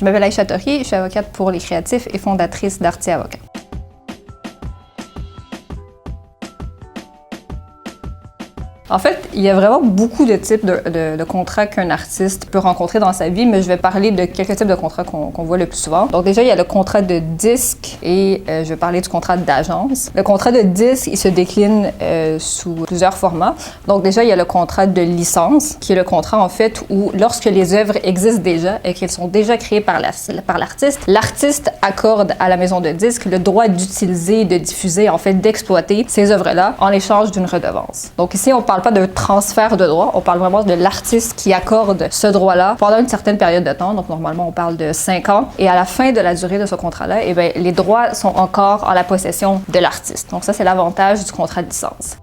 Je m'appelle Aïcha Tori, je suis avocate pour les créatifs et fondatrice d'Arty Avocat. En fait, il y a vraiment beaucoup de types de contrats qu'un artiste peut rencontrer dans sa vie, mais je vais parler de quelques types de contrats qu'on voit le plus souvent. Donc déjà, il y a le contrat de disque et je vais parler du contrat d'agence. Le contrat de disque, il se décline sous plusieurs formats. Donc déjà, il y a le contrat de licence, qui est le contrat en fait où lorsque les œuvres existent déjà et qu'elles sont déjà créées par l'artiste accorde à la maison de disques le droit d'utiliser, de diffuser, en fait d'exploiter ces œuvres-là en échange d'une redevance. Donc ici, on parle pas de transfert de droit, on parle vraiment de l'artiste qui accorde ce droit-là pendant une certaine période de temps. Donc normalement, on parle de 5 ans. Et à la fin de la durée de ce contrat-là, eh bien, les droits sont encore en la possession de l'artiste. Donc ça, c'est l'avantage du contrat de licence.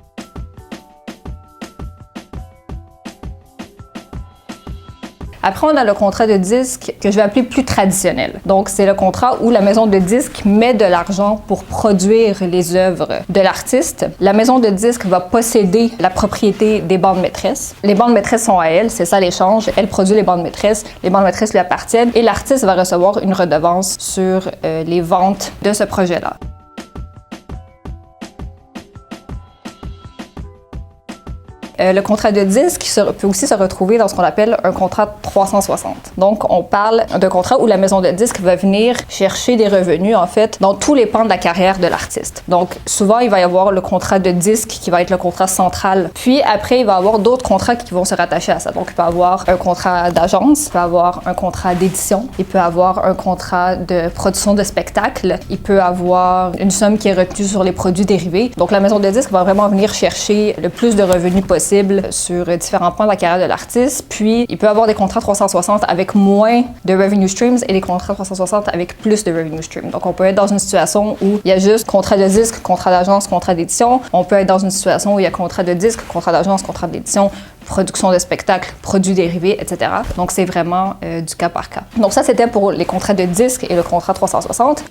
Après, on a le contrat de disque que je vais appeler plus traditionnel. Donc, c'est le contrat où la maison de disque met de l'argent pour produire les œuvres de l'artiste. La maison de disque va posséder la propriété des bandes maîtresses. Les bandes maîtresses sont à elle, c'est ça l'échange. Elle produit les bandes maîtresses lui appartiennent et l'artiste va recevoir une redevance sur les ventes de ce projet-là. Le contrat de disque peut aussi se retrouver dans ce qu'on appelle un contrat 360. Donc, on parle d'un contrat où la maison de disque va venir chercher des revenus, en fait, dans tous les pans de la carrière de l'artiste. Donc, souvent, il va y avoir le contrat de disque qui va être le contrat central. Puis, après, il va y avoir d'autres contrats qui vont se rattacher à ça. Donc, il peut y avoir un contrat d'agence, il peut y avoir un contrat d'édition, il peut y avoir un contrat de production de spectacle, il peut y avoir une somme qui est retenue sur les produits dérivés. Donc, la maison de disque va vraiment venir chercher le plus de revenus possible sur différents points de la carrière de l'artiste. Puis, il peut y avoir des contrats 360 avec moins de revenue streams et des contrats 360 avec plus de revenue streams. Donc, on peut être dans une situation où il y a juste contrat de disque, contrat d'agence, contrat d'édition. On peut être dans une situation où il y a contrat de disque, contrat d'agence, contrat d'édition, production de spectacles, produits dérivés, etc. Donc, c'est vraiment du cas par cas. Donc, ça, c'était pour les contrats de disque et le contrat 360.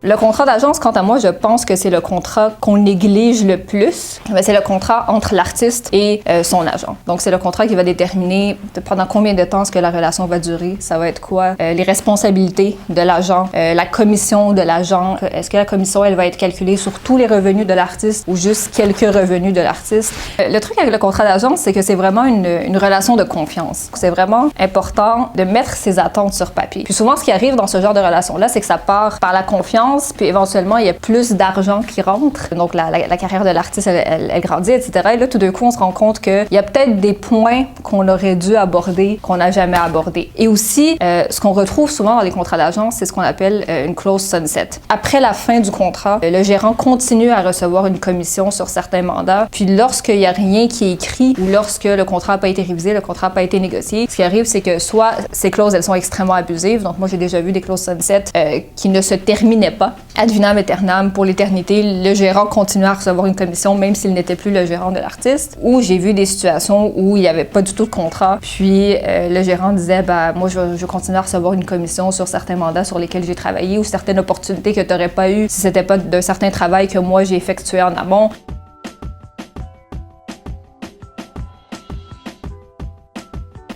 Le contrat d'agence, quant à moi, je pense que c'est le contrat qu'on néglige le plus. C'est le contrat entre l'artiste et son agent. Donc, c'est le contrat qui va déterminer pendant combien de temps est-ce que la relation va durer. Ça va être quoi? Les responsabilités de l'agent, la commission de l'agent. Est-ce que la commission, elle va être calculée sur tous les revenus de l'artiste ou juste quelques revenus de l'artiste? Le truc avec le contrat d'agence, c'est que c'est vraiment une relation de confiance. C'est vraiment important de mettre ses attentes sur papier. Puis souvent, ce qui arrive dans ce genre de relation-là, c'est que ça part par la confiance. Puis éventuellement, il y a plus d'argent qui rentre. Donc, la carrière de l'artiste, elle grandit, etc. Et là, tout d'un coup, on se rend compte qu'il y a peut-être des points qu'on aurait dû aborder, qu'on n'a jamais abordés. Et aussi, ce qu'on retrouve souvent dans les contrats d'agence, c'est ce qu'on appelle une clause sunset. Après la fin du contrat, le gérant continue à recevoir une commission sur certains mandats. Puis lorsqu'il n'y a rien qui est écrit ou lorsque le contrat n'a pas été révisé, le contrat n'a pas été négocié, ce qui arrive, c'est que soit ces clauses, elles sont extrêmement abusives. Donc, moi, j'ai déjà vu des clauses sunset qui ne se terminaient pas. Ad vitam aeternam, pour l'éternité, le gérant continue à recevoir une commission même s'il n'était plus le gérant de l'artiste. Ou j'ai vu des situations où il n'y avait pas du tout de contrat, puis le gérant disait moi je continue à recevoir une commission sur certains mandats sur lesquels j'ai travaillé ou certaines opportunités que tu n'aurais pas eues si c'était pas d'un certain travail que moi j'ai effectué en amont.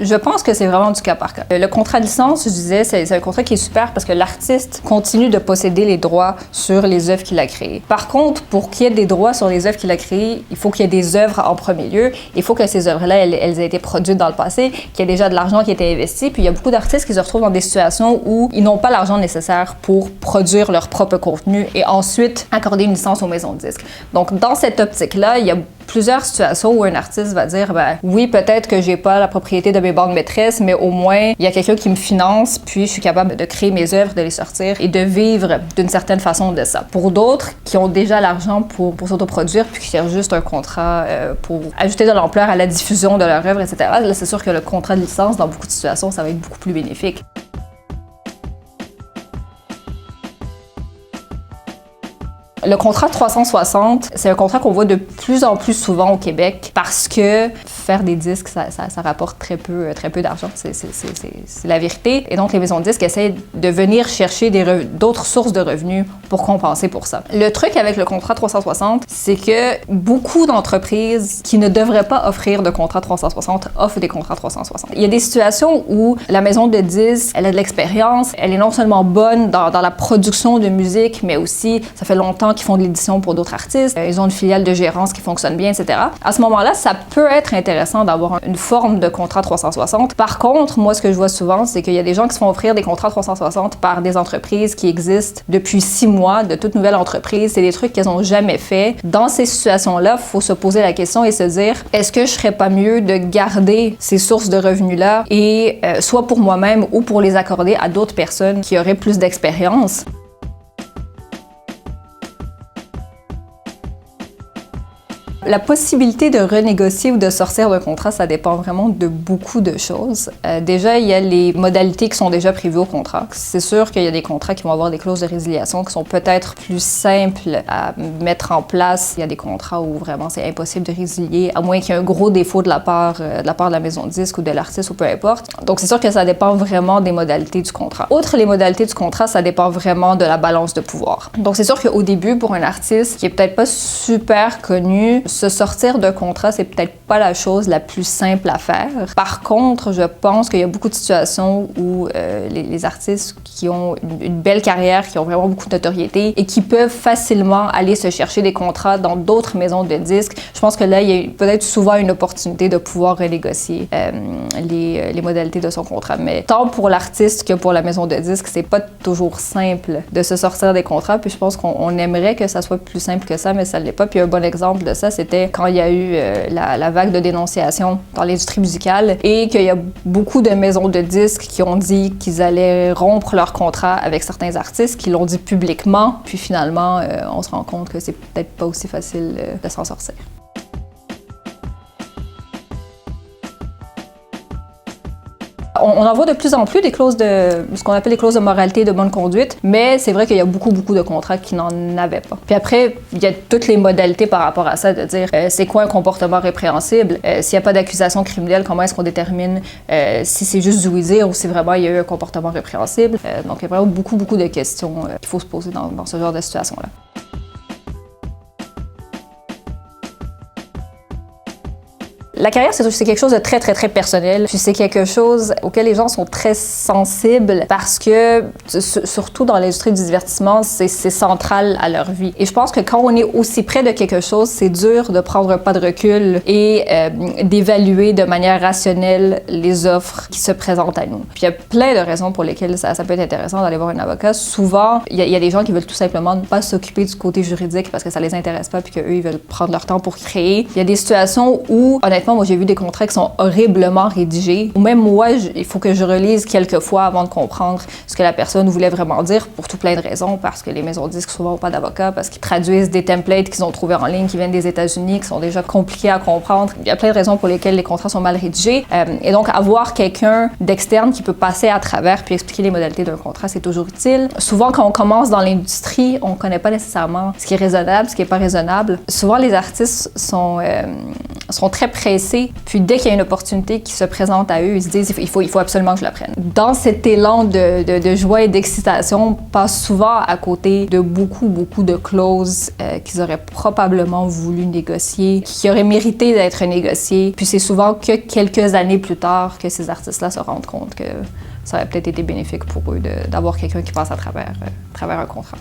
Je pense que c'est vraiment du cas par cas. Le contrat de licence, je disais, c'est un contrat qui est super parce que l'artiste continue de posséder les droits sur les œuvres qu'il a créées. Par contre, pour qu'il y ait des droits sur les œuvres qu'il a créées, il faut qu'il y ait des œuvres en premier lieu. Il faut que ces œuvres-là, elles aient été produites dans le passé, qu'il y ait déjà de l'argent qui a été investi. Puis il y a beaucoup d'artistes qui se retrouvent dans des situations où ils n'ont pas l'argent nécessaire pour produire leur propre contenu et ensuite accorder une licence aux maisons de disques. Donc, dans cette optique-là, il y a plusieurs situations où un artiste va dire oui, peut-être que j'ai pas la propriété de mes bandes maîtresses, mais au moins il y a quelqu'un qui me finance, puis je suis capable de créer mes œuvres, de les sortir et de vivre d'une certaine façon de ça. Pour d'autres qui ont déjà l'argent pour s'autoproduire puis qui cherchent juste un contrat pour ajouter de l'ampleur à la diffusion de leur œuvre, etc., là c'est sûr que le contrat de licence, dans beaucoup de situations, ça va être beaucoup plus bénéfique. Le contrat 360, c'est un contrat qu'on voit de plus en plus souvent au Québec parce que faire des disques, ça rapporte très peu d'argent. C'est la vérité. Et donc, les maisons de disques essaient de venir chercher d'autres sources de revenus pour compenser pour ça. Le truc avec le contrat 360, c'est que beaucoup d'entreprises qui ne devraient pas offrir de contrat 360 offrent des contrats 360. Il y a des situations où la maison de disques, elle a de l'expérience, elle est non seulement bonne dans la production de musique, mais aussi, ça fait longtemps qu'ils font de l'édition pour d'autres artistes, ils ont une filiale de gérance qui fonctionne bien, etc. À ce moment-là, ça peut être intéressant d'avoir une forme de contrat 360. Par contre, moi, ce que je vois souvent, c'est qu'il y a des gens qui se font offrir des contrats 360 par des entreprises qui existent depuis 6 mois, de toute nouvelle entreprise. C'est des trucs qu'elles n'ont jamais fait. Dans ces situations-là, il faut se poser la question et se dire, est-ce que je serais pas mieux de garder ces sources de revenus-là et soit pour moi-même ou pour les accorder à d'autres personnes qui auraient plus d'expérience? La possibilité de renégocier ou de sortir d'un contrat, ça dépend vraiment de beaucoup de choses. Déjà, il y a les modalités qui sont déjà prévues au contrat. C'est sûr qu'il y a des contrats qui vont avoir des clauses de résiliation qui sont peut-être plus simples à mettre en place. Il y a des contrats où vraiment c'est impossible de résilier, à moins qu'il y ait un gros défaut de la part de la maison de disque ou de l'artiste ou peu importe. Donc, c'est sûr que ça dépend vraiment des modalités du contrat. Outre les modalités du contrat, ça dépend vraiment de la balance de pouvoir. Donc, c'est sûr qu'au début, pour un artiste qui est peut-être pas super connu, se sortir d'un contrat, c'est peut-être pas la chose la plus simple à faire. Par contre, je pense qu'il y a beaucoup de situations où les artistes qui ont une belle carrière, qui ont vraiment beaucoup de notoriété et qui peuvent facilement aller se chercher des contrats dans d'autres maisons de disques, je pense que là, il y a peut-être souvent une opportunité de pouvoir renégocier les modalités de son contrat. Mais tant pour l'artiste que pour la maison de disques, c'est pas toujours simple de se sortir des contrats. Puis je pense qu'on aimerait que ça soit plus simple que ça, mais ça l'est pas. Puis un bon exemple de ça, c'était quand il y a eu la vague de dénonciation dans l'industrie musicale et qu'il y a beaucoup de maisons de disques qui ont dit qu'ils allaient rompre leur contrat avec certains artistes, qui l'ont dit publiquement. Puis finalement, on se rend compte que c'est peut-être pas aussi facile de s'en sortir. On en voit de plus en plus des clauses ce qu'on appelle les clauses de moralité et de bonne conduite, mais c'est vrai qu'il y a beaucoup de contrats qui n'en avaient pas. Puis après, il y a toutes les modalités par rapport à ça, de dire c'est quoi un comportement répréhensible, s'il n'y a pas d'accusation criminelle, comment est-ce qu'on détermine si c'est juste du oui-dire ou si vraiment il y a eu un comportement répréhensible. Donc il y a vraiment beaucoup de questions qu'il faut se poser dans ce genre de situation-là. La carrière, c'est quelque chose de très personnel. Puis c'est quelque chose auquel les gens sont très sensibles parce que, surtout dans l'industrie du divertissement, c'est central à leur vie. Et je pense que quand on est aussi près de quelque chose, c'est dur de prendre un pas de recul et d'évaluer de manière rationnelle les offres qui se présentent à nous. Puis il y a plein de raisons pour lesquelles ça peut être intéressant d'aller voir un avocat. Souvent, il y a des gens qui veulent tout simplement ne pas s'occuper du côté juridique parce que ça les intéresse pas puis qu'eux, ils veulent prendre leur temps pour créer. Il y a des situations où, honnêtement, moi, j'ai vu des contrats qui sont horriblement rédigés. Ou même moi, il faut que je relise quelques fois avant de comprendre ce que la personne voulait vraiment dire pour tout plein de raisons. Parce que les maisons de disques souvent n'ont pas d'avocats, parce qu'ils traduisent des templates qu'ils ont trouvés en ligne, qui viennent des États-Unis, qui sont déjà compliqués à comprendre. Il y a plein de raisons pour lesquelles les contrats sont mal rédigés. Et donc, avoir quelqu'un d'externe qui peut passer à travers puis expliquer les modalités d'un contrat, c'est toujours utile. Souvent, quand on commence dans l'industrie, on connaît pas nécessairement ce qui est raisonnable, ce qui est pas raisonnable. Souvent, les artistes sont très pressés. Puis dès qu'il y a une opportunité qui se présente à eux, ils se disent il faut absolument que je la prenne. Dans cet élan de joie et d'excitation, on passe souvent à côté de beaucoup de clauses qu'ils auraient probablement voulu négocier, qui auraient mérité d'être négociées. Puis c'est souvent que quelques années plus tard que ces artistes-là se rendent compte que ça aurait peut-être été bénéfique pour eux d'avoir quelqu'un qui passe à travers un contrat.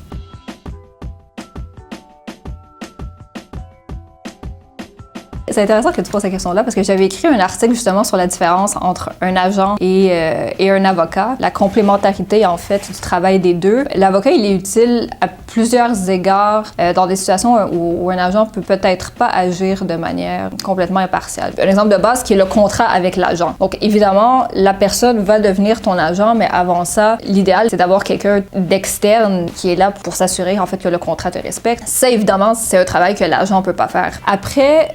C'est intéressant que tu poses cette question-là parce que j'avais écrit un article justement sur la différence entre un agent et un avocat, la complémentarité en fait du travail des deux. L'avocat, il est utile à plusieurs égards dans des situations où un agent peut peut-être pas agir de manière complètement impartiale. Un exemple de base qui est le contrat avec l'agent. Donc évidemment, la personne va devenir ton agent, mais avant ça, l'idéal c'est d'avoir quelqu'un d'externe qui est là pour s'assurer en fait que le contrat te respecte. Ça évidemment, c'est un travail que l'agent peut pas faire. Après,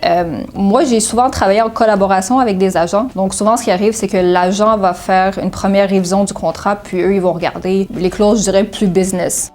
moi, j'ai souvent travaillé en collaboration avec des agents. Donc, souvent, ce qui arrive, c'est que l'agent va faire une première révision du contrat, puis eux, ils vont regarder les clauses, je dirais, plus business.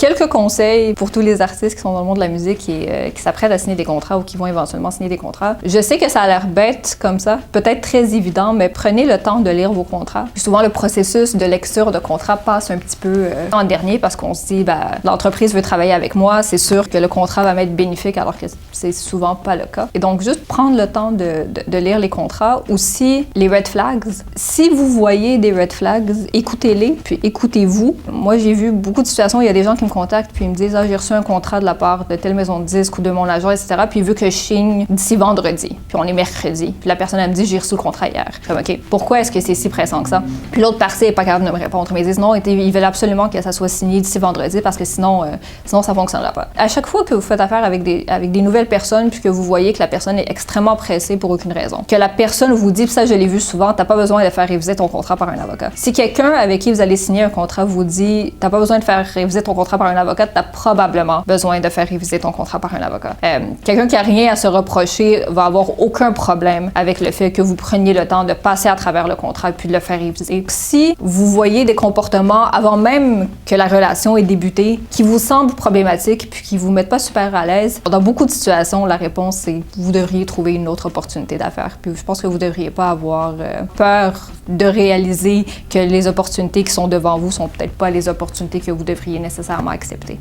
quelques conseils pour tous les artistes qui sont dans le monde de la musique et qui s'apprêtent à signer des contrats ou qui vont éventuellement signer des contrats. Je sais que ça a l'air bête comme ça, peut-être très évident, mais prenez le temps de lire vos contrats. Puis souvent, le processus de lecture de contrat passe un petit peu en dernier parce qu'on se dit, l'entreprise veut travailler avec moi, c'est sûr que le contrat va m'être bénéfique alors que c'est souvent pas le cas. Et donc, juste prendre le temps de lire les contrats. Aussi, les red flags. Si vous voyez des red flags, écoutez-les, puis écoutez-vous. Moi, j'ai vu beaucoup de situations, il y a des gens qui me contactent puis ils me disent « Ah, j'ai reçu un contrat de la part de telle maison de disques ou de mon agent, etc. » Puis il veut que je signe d'ici vendredi. Puis on est mercredi. Puis la personne, elle me dit « J'ai reçu le contrat hier. » Je suis comme « OK, pourquoi est-ce que c'est si pressant que ça? » Puis l'autre partie n'est pas capable de me répondre. Mais ils disent « Non, ils veulent absolument que ça soit signé d'ici vendredi parce que sinon ça fonctionnera pas. » À chaque fois que vous faites affaire avec des nouvelles personnes puis que vous voyez que la personne est extrêmement pressée pour aucune raison, que la personne vous dit, puis ça je l'ai vu souvent, t'as pas besoin de faire réviser ton contrat par un avocat. Si quelqu'un avec qui vous allez signer un contrat vous dit, t'as pas besoin de faire réviser ton contrat par un avocat, t'as probablement besoin de faire réviser ton contrat par un avocat. Quelqu'un qui a rien à se reprocher va avoir aucun problème avec le fait que vous preniez le temps de passer à travers le contrat puis de le faire réviser. Si vous voyez des comportements avant même que la relation ait débuté qui vous semblent problématiques puis qui vous mettent pas super à l'aise, dans beaucoup de situations, la réponse c'est vous devriez trouver une autre opportunité d'affaires. Puis je pense que vous devriez pas avoir peur de réaliser que les opportunités qui sont devant vous sont peut-être pas les opportunités que vous devriez nécessairement accepter.